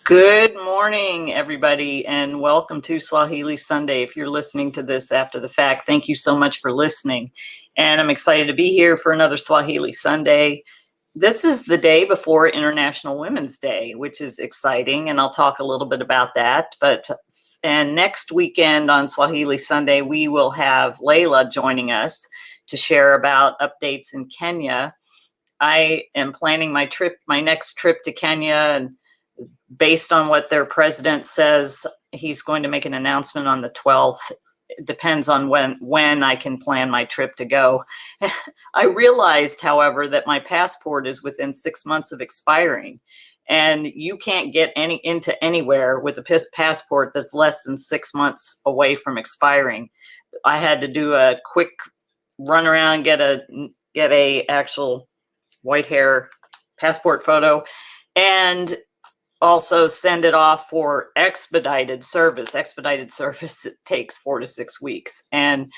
Good morning, everybody, and welcome to Swahili Sunday. If you're listening to this after the fact, thank you so much for listening. And I'm excited to be here for another Swahili Sunday. This is the day before International Women's Day, which is exciting, and I'll talk a little bit about that. And next weekend on Swahili Sunday, we will have Layla joining us to share about updates in Kenya. I am planning my next trip to Kenya, and based on what their president says, he's going to make an announcement on the 12th. It depends on when I can plan my trip to go. I realized, however, that my passport is within 6 months of expiring, and you can't get into anywhere with a passport that's less than 6 months away from expiring. I had to do a quick run around, get a actual white hair passport photo, and also send it off for expedited service. Expedited service, it takes 4 to 6 weeks. And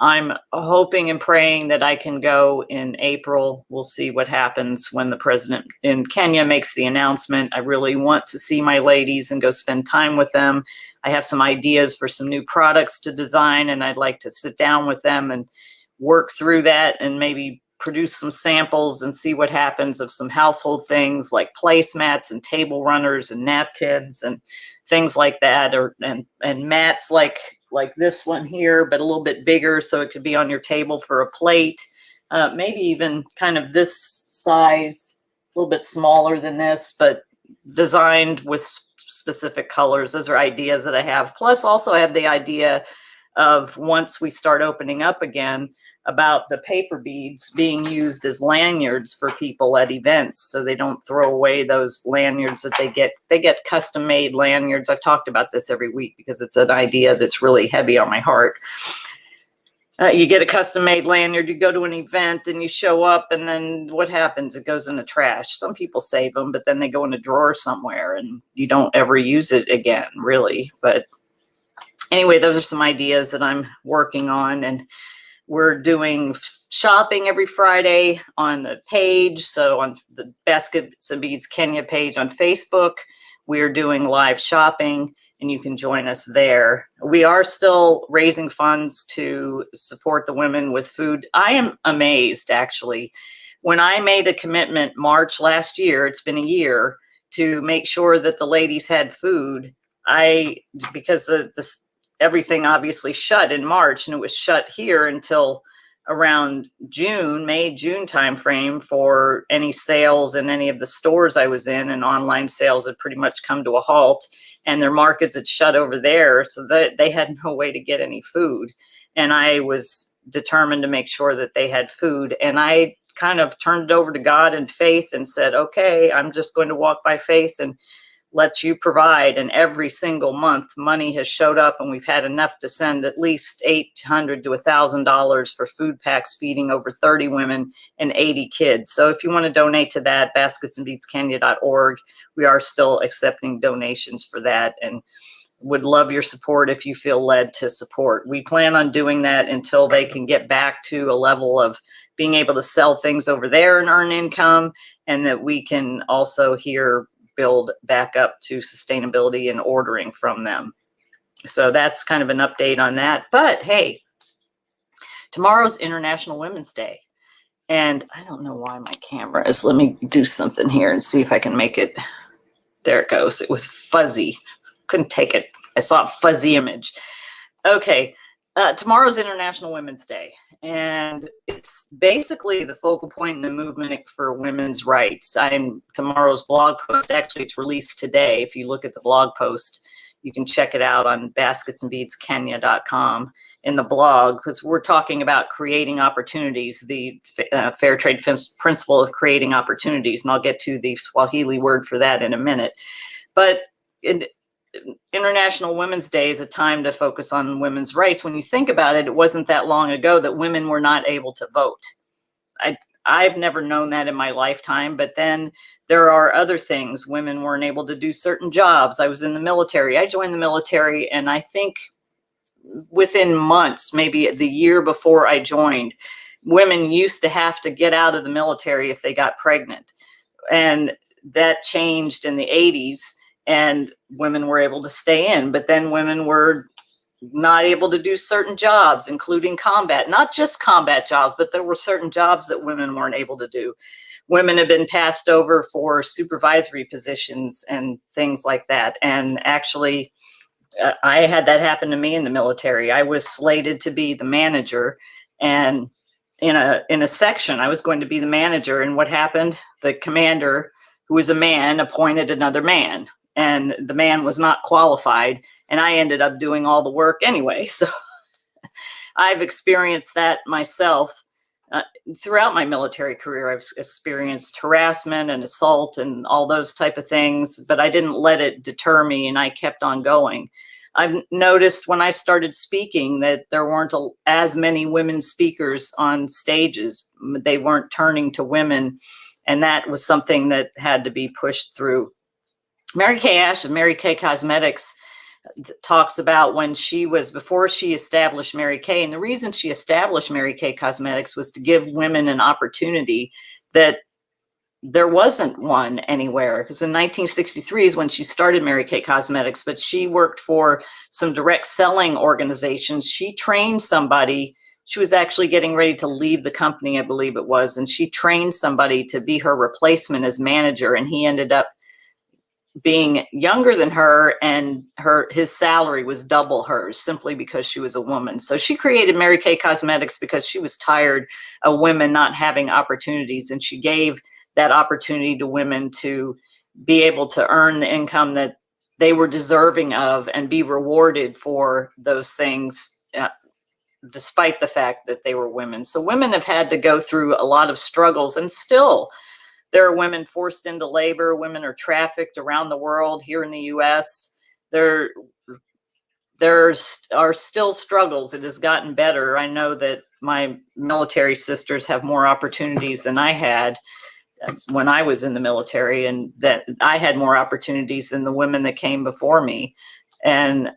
I'm hoping and praying that I can go in April. We'll see what happens when the president in Kenya makes the announcement. I really want to see my ladies and go spend time with them. I have some ideas for some new products to design, and I'd like to sit down with them and work through that and maybe produce some samples and see what happens of some household things like placemats and table runners and napkins and things like that, and mats like this one here, but a little bit bigger so it could be on your table for a plate. Maybe even kind of this size, a little bit smaller than this, but designed with specific colors. Those are ideas that I have. Plus, also I have the idea of, once we start opening up again, about the paper beads being used as lanyards for people at events, so they don't throw away those lanyards that they get. They get custom made lanyards. I've talked about this every week because it's an idea that's really heavy on my heart. You get a custom made lanyard, you go to an event and you show up, and then what happens? It goes in the trash. Some people save them, but then they go in a drawer somewhere and you don't ever use it again, really. But anyway, those are some ideas that I'm working on, and we're doing shopping every Friday on the page. So on the Baskets and Beads Kenya page on Facebook, we're doing live shopping, and you can join us there. We are still raising funds to support the women with food. I am amazed, actually. When I made a commitment March last year, it's been a year, to make sure that the ladies had food, because everything obviously shut in March, and it was shut here until around May, June timeframe for any sales in any of the stores I was in, and online sales had pretty much come to a halt, and their markets had shut over there, so that they had no way to get any food. And I was determined to make sure that they had food, and I kind of turned it over to God in faith and said, okay, I'm just going to walk by faith and let you provide. And every single month money has showed up, and we've had enough to send at least $800 to $1,000 for food packs feeding over 30 women and 80 kids. So if you want to donate to that, basketsandbeadskenya.org. We are still accepting donations for that, and would love your support if you feel led to support. We plan on doing that until they can get back to a level of being able to sell things over there and earn income, and that we can also here build back up to sustainability and ordering from them. So that's kind of an update on that. But hey, tomorrow's International Women's Day. And I don't know why my camera is, let me do something here and see if I can make it. There it goes. It was fuzzy. Couldn't take it. I saw a fuzzy image. Okay. Tomorrow's International Women's Day, and it's basically the focal point in the movement for women's rights. Tomorrow's blog post, actually it's released today. If you look at the blog post, you can check it out on basketsandbeadskenya.com in the blog, because we're talking about creating opportunities, the fair trade principle of creating opportunities, and I'll get to the Swahili word for that in a minute. But International Women's Day is a time to focus on women's rights. When you think about it, it wasn't that long ago that women were not able to vote. I've never known that in my lifetime, but then there are other things. Women weren't able to do certain jobs. I was in the military. I joined the military, and I think within months, maybe the year before I joined, women used to have to get out of the military if they got pregnant. And that changed in the 80s. and women were able to stay in. But then women were not able to do certain jobs, including combat, not just combat jobs, but there were certain jobs that women weren't able to do. Women have been passed over for supervisory positions and things like that. And actually, I had that happen to me in the military. I was slated to be the manager, and in a section, I was going to be the manager. And what happened? The commander, who was a man, appointed another man, and the man was not qualified, and I ended up doing all the work anyway. So I've experienced that myself. Throughout my military career, I've experienced harassment and assault and all those type of things, but I didn't let it deter me, and I kept on going. I've noticed when I started speaking that there weren't as many women speakers on stages. They weren't turning to women, and that was something that had to be pushed through. Mary Kay Ash of Mary Kay Cosmetics talks about when before she established Mary Kay, and the reason she established Mary Kay Cosmetics was to give women an opportunity that there wasn't one anywhere. Because in 1963 is when she started Mary Kay Cosmetics, but she worked for some direct selling organizations. She trained somebody. She was actually getting ready to leave the company, I believe it was, and she trained somebody to be her replacement as manager, and he ended up being younger than her, and his salary was double hers simply because she was a woman. So she created Mary Kay Cosmetics because she was tired of women not having opportunities, and she gave that opportunity to women to be able to earn the income that they were deserving of and be rewarded for those things, despite the fact that they were women. So women have had to go through a lot of struggles, and still there are women forced into labor. Women are trafficked around the world. Here in the U.S., there are still struggles. It has gotten better. I know that my military sisters have more opportunities than I had when I was in the military, and that I had more opportunities than the women that came before me. And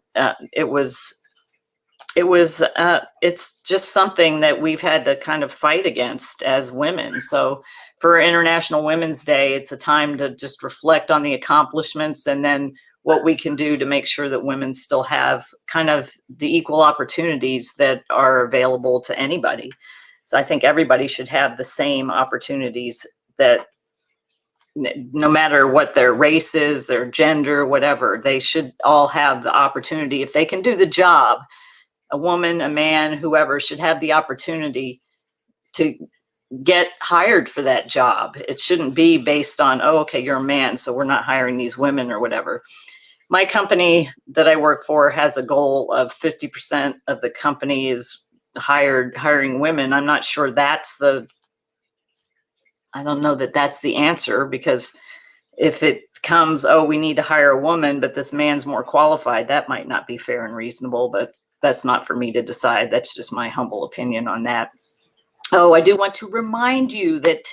it's just something that we've had to kind of fight against as women. So for International Women's Day, it's a time to just reflect on the accomplishments and then what we can do to make sure that women still have kind of the equal opportunities that are available to anybody. So I think everybody should have the same opportunities, that no matter what their race is, their gender, whatever, they should all have the opportunity. If they can do the job, a woman, a man, whoever should have the opportunity to get hired for that job. It shouldn't be based on, oh, okay, you're a man, so we're not hiring these women or whatever. My company that I work for has a goal of 50% of the company is hiring women. I'm not sure I don't know that that's the answer, because if it comes, oh, we need to hire a woman, but this man's more qualified, that might not be fair and reasonable, but that's not for me to decide. That's just my humble opinion on that. Oh, I do want to remind you that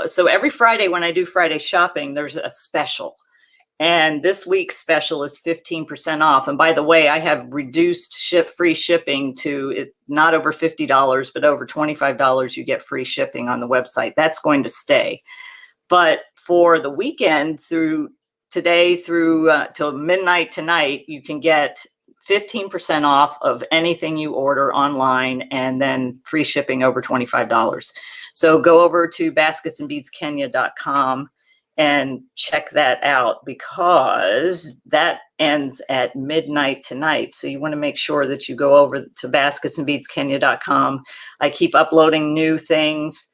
so every Friday when I do Friday shopping, there's a special. And this week's special is 15% off. And by the way, I have reduced free shipping to not over $50, but over $25. You get free shipping on the website. That's going to stay. But for the weekend, through today through till midnight tonight, you can get 15% off of anything you order online, and then free shipping over $25. So go over to basketsandbeadskenya.com and check that out, because that ends at midnight tonight. So you want to make sure that you go over to basketsandbeadskenya.com. I keep uploading new things.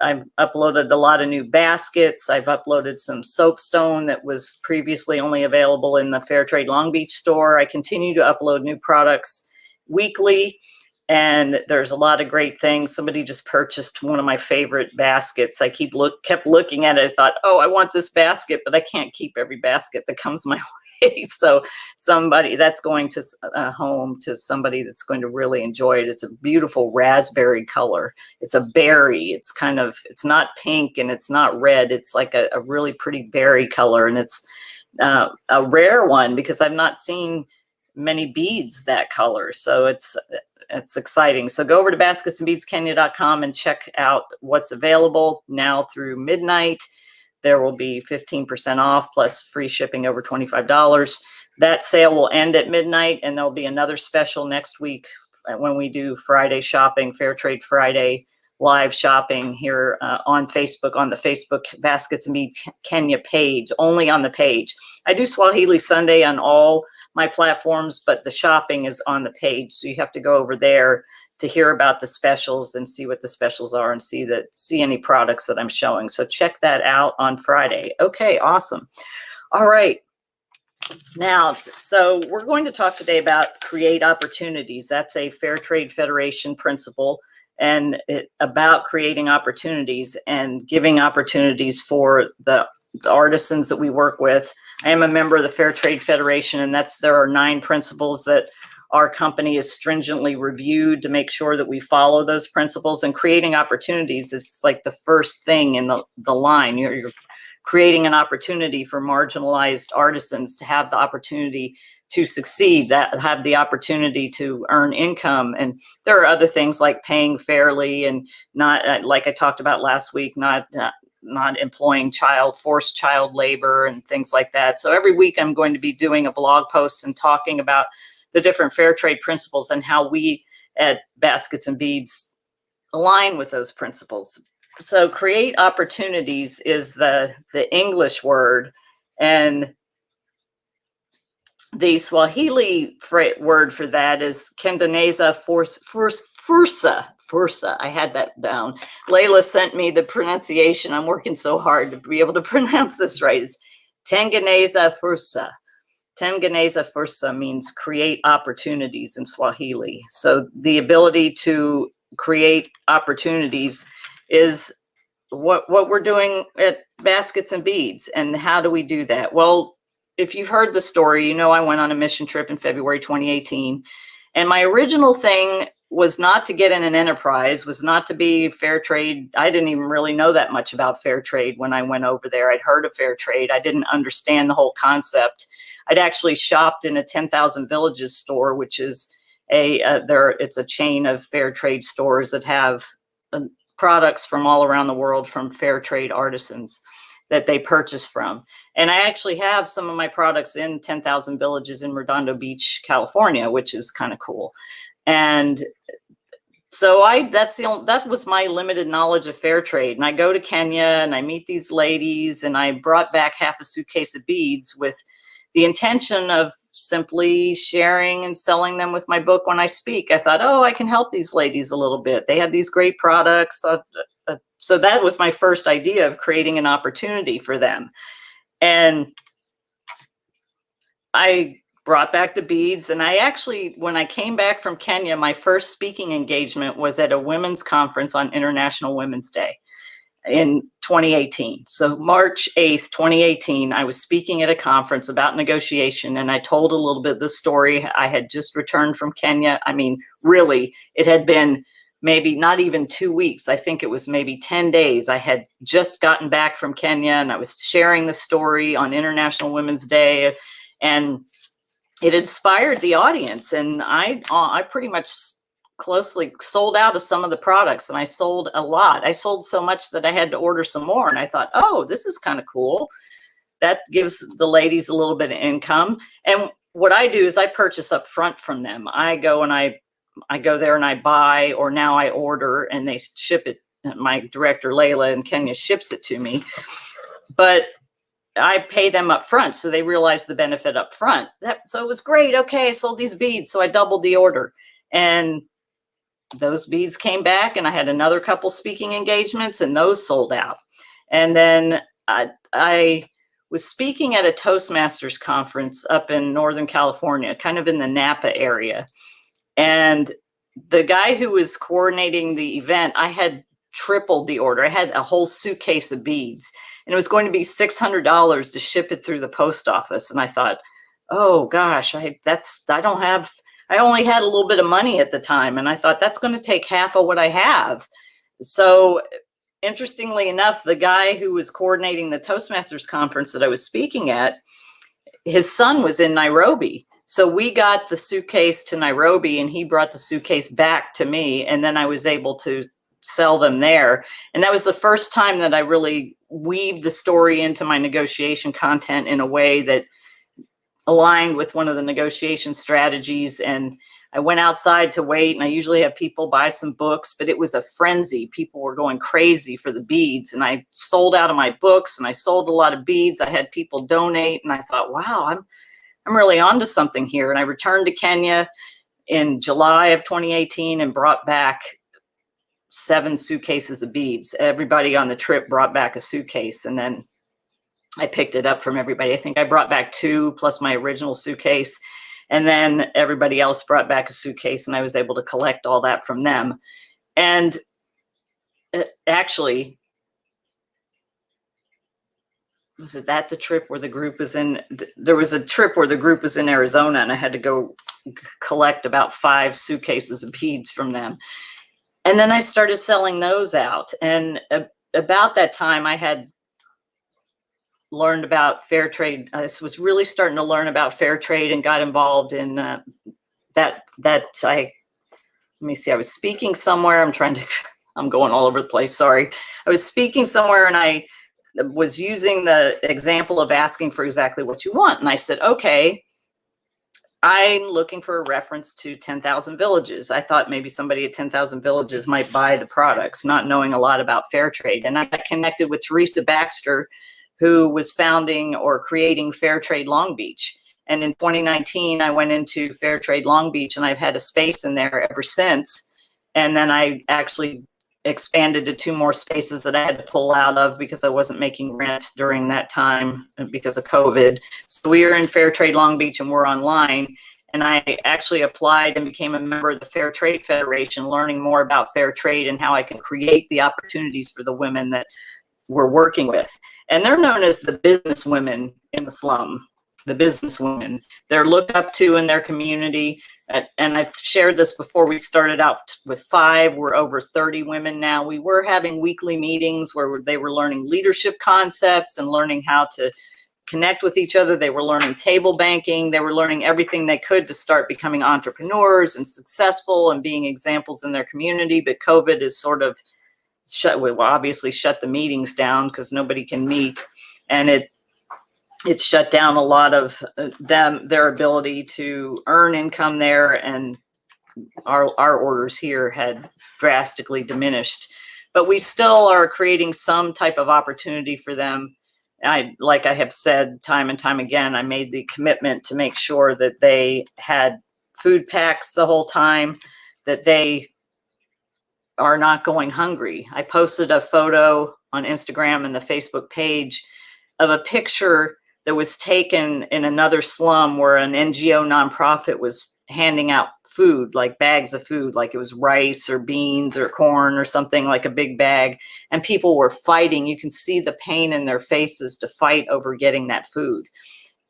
I've uploaded a lot of new baskets. I've uploaded some soapstone that was previously only available in the Fairtrade Long Beach store. I continue to upload new products weekly, and there's a lot of great things. Somebody just purchased one of my favorite baskets. I kept looking at it. I thought, oh, I want this basket, but I can't keep every basket that comes my way. So somebody that's going to home to somebody that's going to really enjoy it. It's a beautiful raspberry color. It's a berry. It's not pink and it's not red. It's like a really pretty berry color, and it's a rare one because I've not seen many beads that color. So it's exciting. So go over to basketsandbeadskenya.com and check out what's available now through midnight. there will be 15% off plus free shipping over $25. That sale will end at midnight, and there'll be another special next week when we do Friday shopping, Fair Trade Friday live shopping here on Facebook, on the Facebook Baskets and Beads Kenya page, only on the page. I do Swahili Sunday on all my platforms, but the shopping is on the page. So you have to go over there to hear about the specials and see what the specials are and see any products that I'm showing. So check that out on Friday. Okay, awesome. All right. Now, so we're going to talk today about create opportunities. That's a Fair Trade Federation principle, and about creating opportunities and giving opportunities for the artisans that we work with. I am a member of the Fair Trade Federation, and there are 9 principles that our company is stringently reviewed to make sure that we follow those principles. And creating opportunities is like the first thing in the line. You're creating an opportunity for marginalized artisans to have the opportunity to succeed, that have the opportunity to earn income. And there are other things like paying fairly and not, like I talked about last week, not employing forced child labor and things like that. So every week I'm going to be doing a blog post and talking about the different fair trade principles and how we at Baskets and Beads align with those principles. So create opportunities is the English word, and the Swahili word for that is Kendaneza Fursa. I had that down. Layla sent me the pronunciation. I'm working so hard to be able to pronounce this right. It's Tengeneza Fursa. Tengeneza Fursa means create opportunities in Swahili. So the ability to create opportunities is what we're doing at Baskets and Beads. And how do we do that? Well, if you've heard the story, you know I went on a mission trip in February 2018. And my original thing was not to get in an enterprise, was not to be fair trade. I didn't even really know that much about fair trade when I went over there. I'd heard of fair trade. I didn't understand the whole concept. I'd actually shopped in a 10,000 Villages store, which is it's a chain of fair trade stores that have products from all around the world from fair trade artisans that they purchase from. And I actually have some of my products in 10,000 Villages in Redondo Beach, California, which is kind of cool. And so that was my limited knowledge of fair trade. And I go to Kenya and I meet these ladies, and I brought back half a suitcase of beads with the intention of simply sharing and selling them with my book when I speak. I thought, I can help these ladies a little bit. They have these great products. So that was my first idea of creating an opportunity for them. And I brought back the beads. And I actually, when I came back from Kenya, my first speaking engagement was at a women's conference on International Women's Day in 2018. So March 8th, 2018, I was speaking at a conference about negotiation, and I told a little bit of the story. I had just returned from Kenya. I mean, really, it had been maybe not even 2 weeks. I think it was maybe 10 days. I had just gotten back from Kenya, and I was sharing the story on International Women's Day, and it inspired the audience. And I pretty much closely sold out of some of the products, and I sold a lot. I sold so much that I had to order some more. And I thought, this is kind of cool. That gives the ladies a little bit of income. And what I do is I purchase up front from them. I go there and I buy, or now I order, and they ship it. My director, Layla in Kenya, ships it to me. But I pay them up front, so they realize the benefit up front. So it was great. Okay, I sold these beads, so I doubled the order. And those beads came back, and I had another couple speaking engagements, and those sold out. And then I was speaking at a Toastmasters conference up in Northern California, kind of in the Napa area. And the guy who was coordinating the event, I had tripled the order. I had a whole suitcase of beads, and it was going to be $600 to ship it through the post office. And I thought, oh gosh, I only had a little bit of money at the time. And I thought, that's going to take half of what I have. So interestingly enough, the guy who was coordinating the Toastmasters conference that I was speaking at, his son was in Nairobi. So we got the suitcase to Nairobi, and he brought the suitcase back to me. And then I was able to sell them there. And that was the first time that I really weave the story into my negotiation content in a way that aligned with one of the negotiation strategies. And I went outside to wait, and I usually have people buy some books, but it was a frenzy. People were going crazy for the beads, and I sold out of my books, and I sold a lot of beads. I had people donate, and I thought, wow, I'm really onto something here. And I returned to Kenya in July of 2018 and brought back 7 suitcases of beads. Everybody on the trip brought back a suitcase, and then I picked it up from everybody. I think I brought back 2 plus my original suitcase, and then everybody else brought back a suitcase, and I was able to collect all that from them. And actually, was it that the trip where the group was in? There was a trip where the group was in Arizona, and I had to go collect about 5 suitcases of beads from them. And then I started selling those out. And about that time, I had learned about fair trade. I was really starting to learn about fair trade and got involved in let me see, I was speaking somewhere. I'm going all over the place. Sorry. I was speaking somewhere, and I was using the example of asking for exactly what you want. And I said, okay, I'm looking for a reference to 10,000 Villages. I thought maybe somebody at 10,000 Villages might buy the products, not knowing a lot about fair trade. And I got connected with Teresa Baxter, who was founding or creating Fair Trade Long Beach. And in 2019, I went into Fair Trade Long Beach, and I've had a space in there ever since. And then I actually expanded to 2 more spaces that I had to pull out of because I wasn't making rent during that time because of COVID. So we are in Fair Trade Long Beach, and we're online. And I actually applied and became a member of the Fair Trade Federation, learning more about fair trade and how I can create the opportunities for the women that we're working with. And they're known as the business women in the slum, the business women. They're looked up to in their community. And I've shared this before. We started out with 5. We're over 30 women now. We were having weekly meetings where they were learning leadership concepts and learning how to connect with each other. They were learning table banking. They were learning everything they could to start becoming entrepreneurs and successful and being examples in their community. But COVID is sort of obviously shut the meetings down because nobody can meet, and it shut down a lot of their ability to earn income there, and our orders here had drastically diminished. But we still are creating some type of opportunity for them. Like I have said time and time again, I made the commitment to make sure that they had food packs the whole time, that they are not going hungry. I posted a photo on Instagram and the Facebook page of a picture that was taken in another slum where an NGO nonprofit was handing out food, like bags of food, like it was rice or beans or corn or something, like a big bag. And people were fighting. You can see the pain in their faces to fight over getting that food.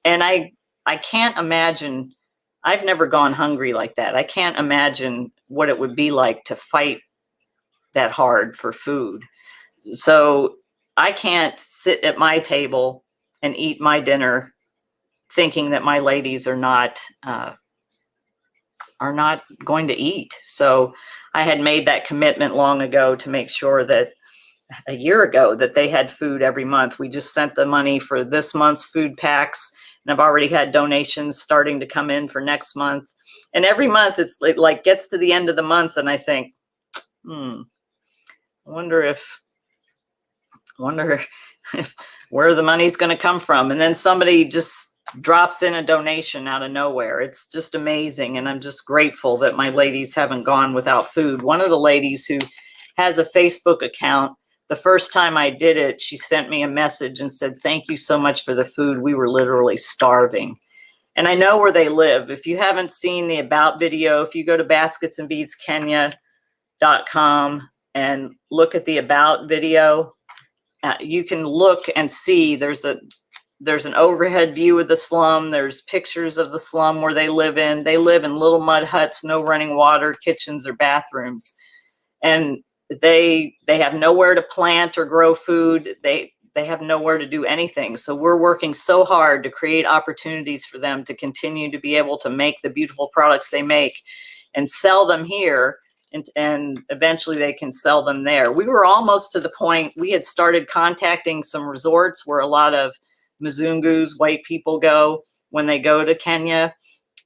And I can't imagine, I've never gone hungry like that. I can't imagine what it would be like to fight that hard for food. So I can't sit at my table and eat my dinner thinking that my ladies are not going to eat. So I had made that commitment long ago to make sure that a year ago that they had food every month. We just sent the money for this month's food packs, and I've already had donations starting to come in for next month. And every month it like gets to the end of the month, and I think, I wonder if where the money's going to come from. And then somebody just drops in a donation out of nowhere. It's just amazing. And I'm just grateful that my ladies haven't gone without food. One of the ladies who has a Facebook account, the first time I did it, she sent me a message and said, "Thank you so much for the food. We were literally starving." And I know where they live. If you haven't seen the About video, if you go to basketsandbeadskenya.com and look at the About video, you can look and see there's an overhead view of the slum. There's pictures of the slum where they live in. They live in little mud huts, no running water, kitchens, or bathrooms. And they have nowhere to plant or grow food. They have nowhere to do anything. So we're working so hard to create opportunities for them to continue to be able to make the beautiful products they make and sell them here and eventually they can sell them there. We were almost to the point, we had started contacting some resorts where a lot of Mzungus, white people, go when they go to Kenya,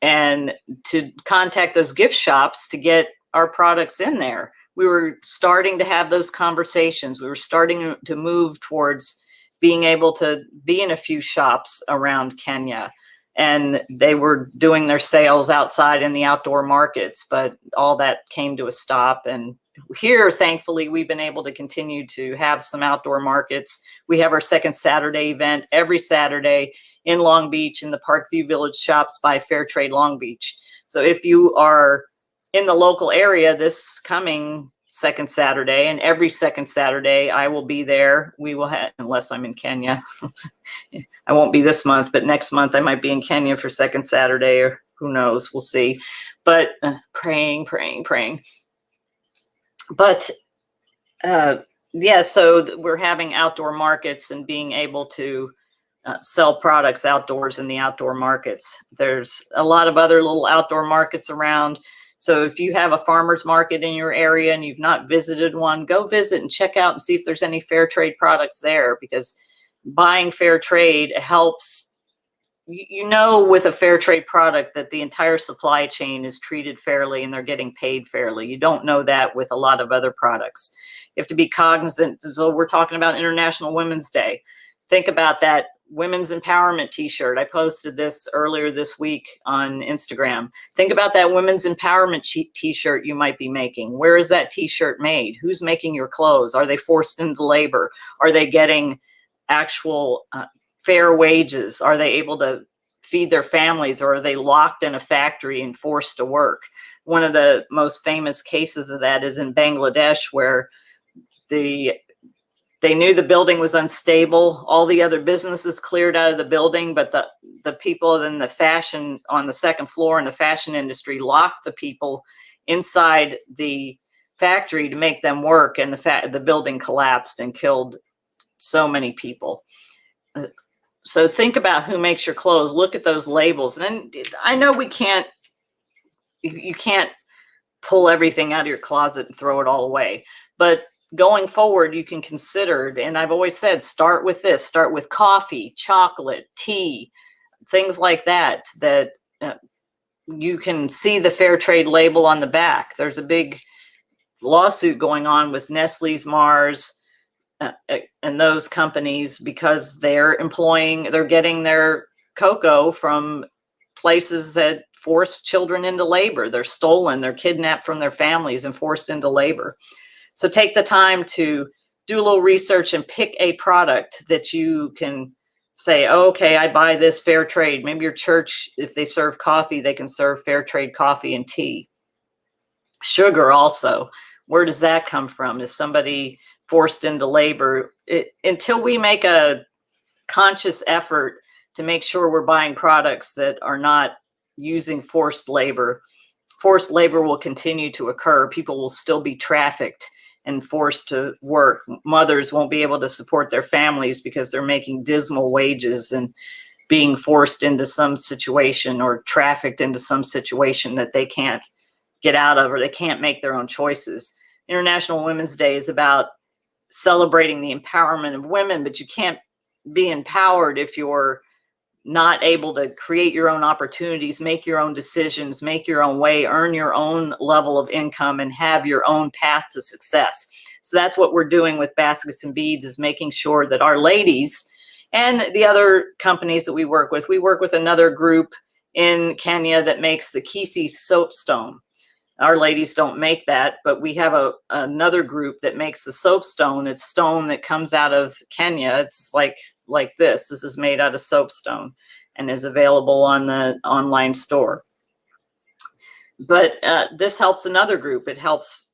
and to contact those gift shops to get our products in there. We were starting to have those conversations. We were starting to move towards being able to be in a few shops around Kenya. And they were doing their sales outside in the outdoor markets, but all that came to a stop. And here, thankfully, we've been able to continue to have some outdoor markets. We have our second Saturday event every Saturday in Long Beach in the Parkview Village Shops by Fairtrade Long Beach. So if you are in the local area this coming second Saturday, and every second Saturday I will be there. We will have, unless I'm in Kenya. I won't be this month, but next month I might be in Kenya for second Saturday, or who knows, we'll see. But praying. But yeah, so we're having outdoor markets and being able to sell products outdoors in the outdoor markets. There's a lot of other little outdoor markets around. So if you have a farmer's market in your area and you've not visited one, go visit and check out and see if there's any fair trade products there, because buying fair trade helps, you know, with a fair trade product that the entire supply chain is treated fairly and they're getting paid fairly. You don't know that with a lot of other products. You have to be cognizant. So we're talking about International Women's Day. Think about that women's empowerment t-shirt. I posted this earlier this week on Instagram. Think about that women's empowerment t-shirt you might be making. Where is that t-shirt made? Who's making your clothes? Are they forced into labor? Are they getting actual fair wages? Are they able to feed their families, or are they locked in a factory and forced to work? One of the most famous cases of that is in Bangladesh, where they knew the building was unstable. All the other businesses cleared out of the building, but the people in the fashion on the second floor in the fashion industry locked the people inside the factory to make them work, and the building collapsed and killed so many people. So think about who makes your clothes. Look at those labels. And I know you can't pull everything out of your closet and throw it all away, but going forward, you can consider, and I've always said, start with this, start with coffee, chocolate, tea, things like that, you can see the fair trade label on the back. There's a big lawsuit going on with Nestle's, Mars, and those companies, because they're getting their cocoa from places that force children into labor. They're stolen, they're kidnapped from their families and forced into labor. So take the time to do a little research and pick a product that you can say, oh, okay, I buy this fair trade. Maybe your church, if they serve coffee, they can serve fair trade coffee and tea. Sugar also, where does that come from? Is somebody forced into labor? Until we make a conscious effort to make sure we're buying products that are not using forced labor will continue to occur. People will still be trafficked and forced to work. Mothers won't be able to support their families because they're making dismal wages and being forced into some situation or trafficked into some situation that they can't get out of, or they can't make their own choices. International Women's Day is about celebrating the empowerment of women, but you can't be empowered if you're not able to create your own opportunities, make your own decisions, make your own way, earn your own level of income, and have your own path to success. So that's what we're doing with Baskets and Beads, is making sure that our ladies and the other companies that we work with another group in Kenya that makes the Kisi soapstone. Our ladies don't make that, but we have another group that makes the soapstone. It's stone that comes out of Kenya. It's like this. This is made out of soapstone and is available on the online store. But this helps another group. It helps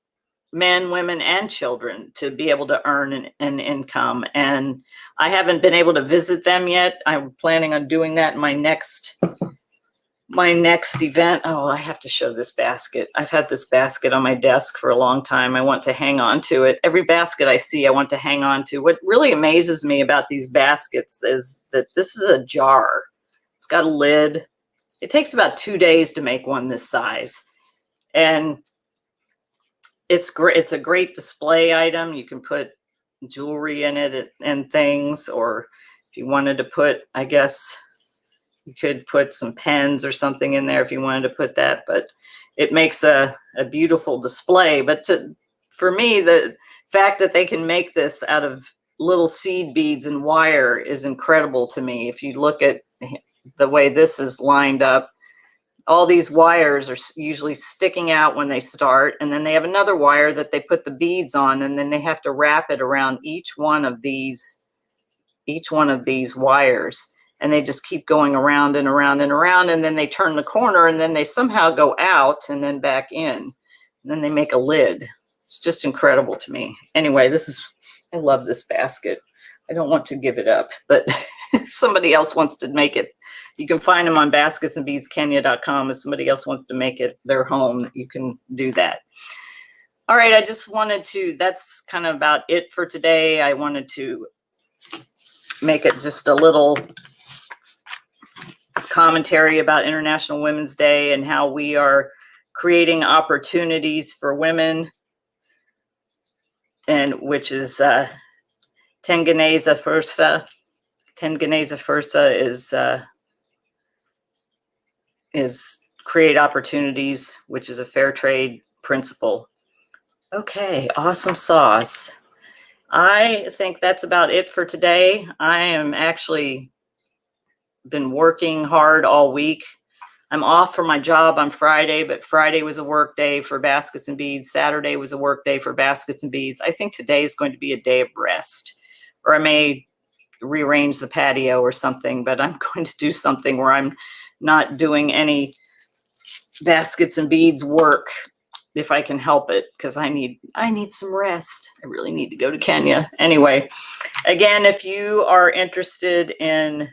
men, women, and children to be able to earn an income. And I haven't been able to visit them yet. I'm planning on doing that in my next event. Oh, I have to show this basket. I've had this basket on my desk for a long time. I want to hang on to it. Every basket I see, I want to hang on to. What really amazes me about these baskets is that this is a jar. It's got a lid. It takes about 2 days to make one this size. And it's great. It's a great display item. You can put jewelry in it and things, or if you wanted to put, I guess you could put some pens or something in there if you wanted to put that, but it makes a beautiful display. But for me, the fact that they can make this out of little seed beads and wire is incredible to me. If you look at the way this is lined up, all these wires are usually sticking out when they start, and then they have another wire that they put the beads on, and then they have to wrap it around each one of these wires, and they just keep going around and around and around, and then they turn the corner, and then they somehow go out and then back in, and then they make a lid. It's just incredible to me. Anyway, I love this basket. I don't want to give it up, but if somebody else wants to make it, you can find them on basketsandbeadskenya.com. If somebody else wants to make it their home, you can do that. All right, I just wanted to, that's kind of about it for today. I wanted to make it just a little commentary about International Women's Day and how we are creating opportunities for women, and which is Tengeneza Fursa. Tengeneza Fursa is create opportunities, which is a fair trade principle. Okay, awesome sauce. I think that's about it for today. I am actually been working hard all week. I'm off for my job on Friday, but Friday was a work day for Baskets and Beads. Saturday was a work day for Baskets and Beads. I think today is going to be a day of rest, or I may rearrange the patio or something, but I'm going to do something where I'm not doing any Baskets and Beads work if I can help it, because I need some rest. I really need to go to Kenya. Anyway, again, if you are interested in,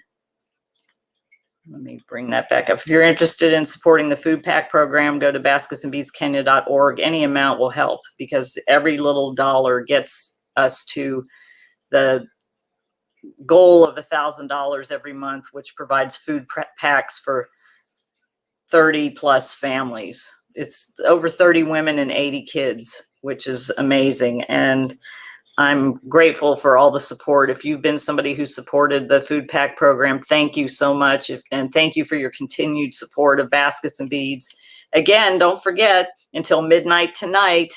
let me bring that back up. If you're interested in supporting the food pack program, go to basketsandbeadskenya.org. Any amount will help, because every little dollar gets us to the goal of $1,000 every month, which provides food packs for 30 plus families. It's over 30 women and 80 kids, which is amazing. And I'm grateful for all the support. If you've been somebody who supported the food pack program, thank you so much. And thank you for your continued support of Baskets and Beads. Again, don't forget, until midnight tonight,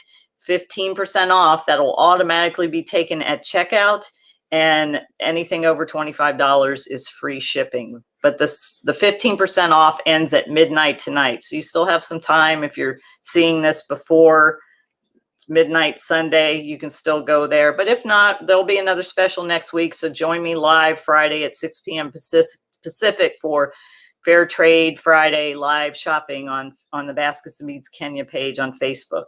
15% off. That'll automatically be taken at checkout. And anything over $25 is free shipping. But the 15% off ends at midnight tonight. So you still have some time. If you're seeing this before midnight Sunday, you can still go there. But if not, there'll be another special next week. So join me live Friday at 6 p.m. Pacific for Fair Trade Friday live shopping on the Baskets and Beads Kenya page on Facebook.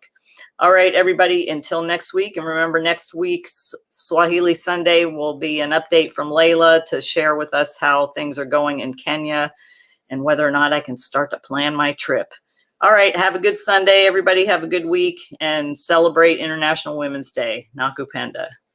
All right, everybody, until next week. And remember, next week's Swahili Sunday will be an update from Layla to share with us how things are going in Kenya and whether or not I can start to plan my trip. All right, have a good Sunday, everybody. Have a good week and celebrate International Women's Day. Nakupenda.